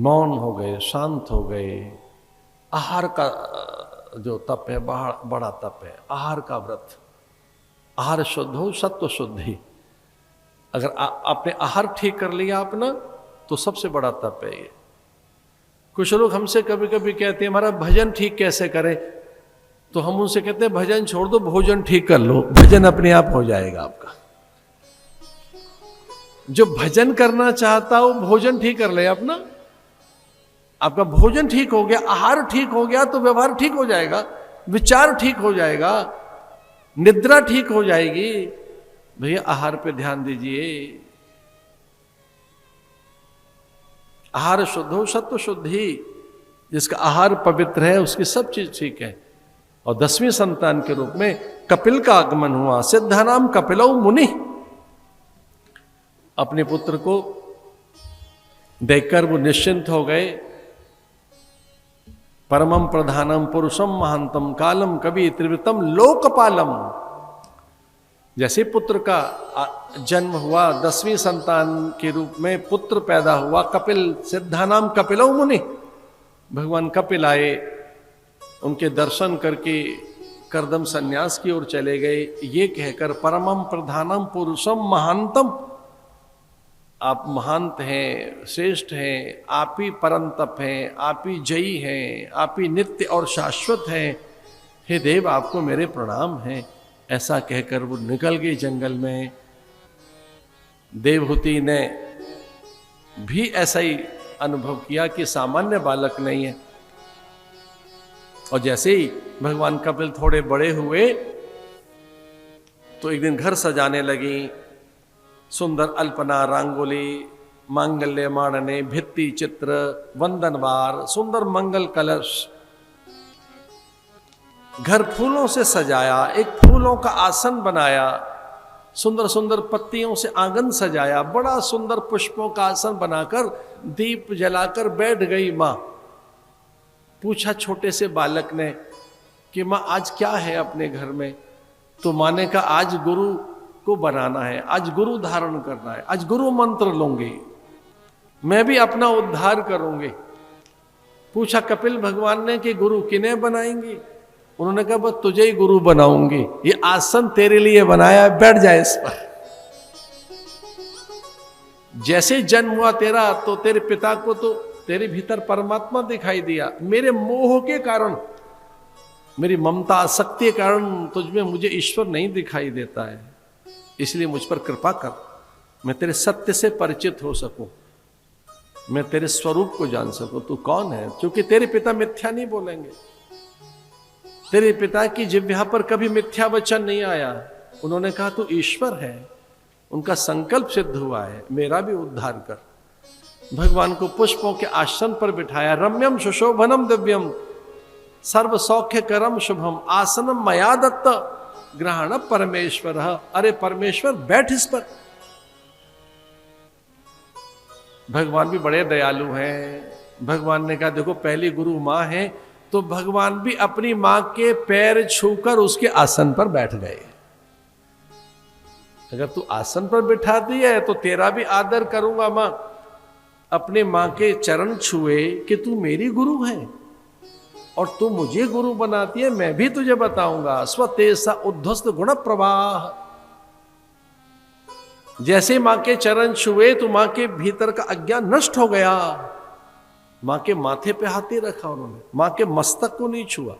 मौन हो गए, शांत हो गए। आहार का जो तप है बड़ा तप है, आहार का व्रत। आहार शुद्ध हो, सत्व शुद्धि। अगर आपने आहार ठीक कर लिया अपना तो सबसे बड़ा तप है ये। कुछ लोग हमसे कभी कभी कहते हैं हमारा भजन ठीक कैसे करें, तो हम उनसे कहते हैं भजन छोड़ दो, भोजन ठीक कर लो, भजन अपने आप हो जाएगा आपका। जो भजन करना चाहता हो भोजन ठीक कर ले अपना। आपका भोजन ठीक हो गया, आहार ठीक हो गया तो व्यवहार ठीक हो जाएगा, विचार ठीक हो जाएगा, निद्रा ठीक हो जाएगी। भैया आहार पे ध्यान दीजिए। आहार शुद्ध हो, सत्व शुद्धि। जिसका आहार पवित्र है उसकी सब चीज ठीक है। और 10वीं संतान के रूप में कपिल का आगमन हुआ। सिद्धानाम कपिलौ मुनि। अपने पुत्र को देखकर वो निश्चिंत हो गए। परमम प्रधानम पुरुषम महांतम कालम कवि त्रिवृतम लोकपालम। जैसे पुत्र का जन्म हुआ, 10वीं संतान के रूप में पुत्र पैदा हुआ कपिल। सिद्धानाम कपिलौ मुनि। भगवान कपिल आए, उनके दर्शन करके कर्दम संन्यास की ओर चले गए, ये कहकर परमम प्रधानम पुरुषम महांतम। आप महांत हैं, श्रेष्ठ हैं, आप ही परम तप हैं, आप ही जयी हैं, आप ही नित्य और शाश्वत हैं। हे देव आपको मेरे प्रणाम हैं। ऐसा कहकर वो निकल गए जंगल में। देवहूति ने भी ऐसा ही अनुभव किया कि सामान्य बालक नहीं है। और जैसे ही भगवान कपिल थोड़े बड़े हुए तो एक दिन घर सजाने लगी। सुंदर अल्पना, रंगोली, मांगल्य माणने, भित्ति चित्र, वंदनवार, सुंदर मंगल कलश। घर फूलों से सजाया, एक फूलों का आसन बनाया, सुंदर सुंदर पत्तियों से आंगन सजाया, बड़ा सुंदर पुष्पों का आसन बनाकर दीप जलाकर बैठ गई मां। पूछा छोटे से बालक ने कि मां आज क्या है अपने घर में? तो मां ने कहा आज गुरु को बनाना है, आज गुरु धारण करना है, आज गुरु मंत्र लूंगी, मैं भी अपना उद्धार करूंगी। पूछा कपिल भगवान ने कि गुरु किन्हें बनाएंगी? उन्होंने कहा बस तुझे ही गुरु बनाऊंगी, ये आसन तेरे लिए बनाया है, बैठ जाए इस पर। जैसे जन्म हुआ तेरा तो तेरे पिता को तो तेरे भीतर परमात्मा दिखाई दिया। मेरे मोह के कारण, मेरी ममता आसक्ति के कारण तुझमें मुझे ईश्वर नहीं दिखाई देता है, इसलिए मुझ पर कृपा कर, मैं तेरे सत्य से परिचित हो सकूं, मैं तेरे स्वरूप को जान सकूं, तू कौन है। क्योंकि तेरे पिता मिथ्या नहीं बोलेंगे, तेरे पिता की जिह्वा पर कभी मिथ्या वचन नहीं आया। उन्होंने कहा तू ईश्वर है, उनका संकल्प सिद्ध हुआ है, मेरा भी उद्धार कर। भगवान को पुष्पों के आसन पर बिठाया। रम्यम सुशोभनम दिव्यम सर्व सौख्य करम शुभम आसनम मया दत्त ग्रहण परमेश्वर। अरे परमेश्वर बैठ इस पर। भगवान भी बड़े दयालु हैं। भगवान ने कहा देखो पहली गुरु मां है, तो भगवान भी अपनी मां के पैर छूकर उसके आसन पर बैठ गए। अगर तू आसन पर बिठाती है तो तेरा भी आदर करूंगा मां। अपने मां के चरण छुए कि तू मेरी गुरु है और तू मुझे गुरु बनाती है, मैं भी तुझे बताऊंगा। स्वतेसा उद्धस्त गुण प्रवाह। जैसे मां के चरण छुए तो मां के भीतर का अज्ञान नष्ट हो गया। मां के माथे पे हाथ नहीं रखा उन्होंने, मां के मस्तक को नहीं छुआ,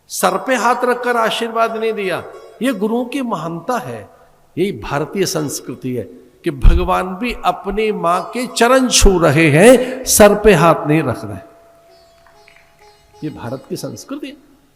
सर पे हाथ रखकर आशीर्वाद नहीं दिया। ये गुरुओं की महानता है। यही भारतीय संस्कृति है कि भगवान भी अपनी मां के चरण छू रहे हैं, सर पे हाथ नहीं रख रहे। ये भारत की संस्कृति है।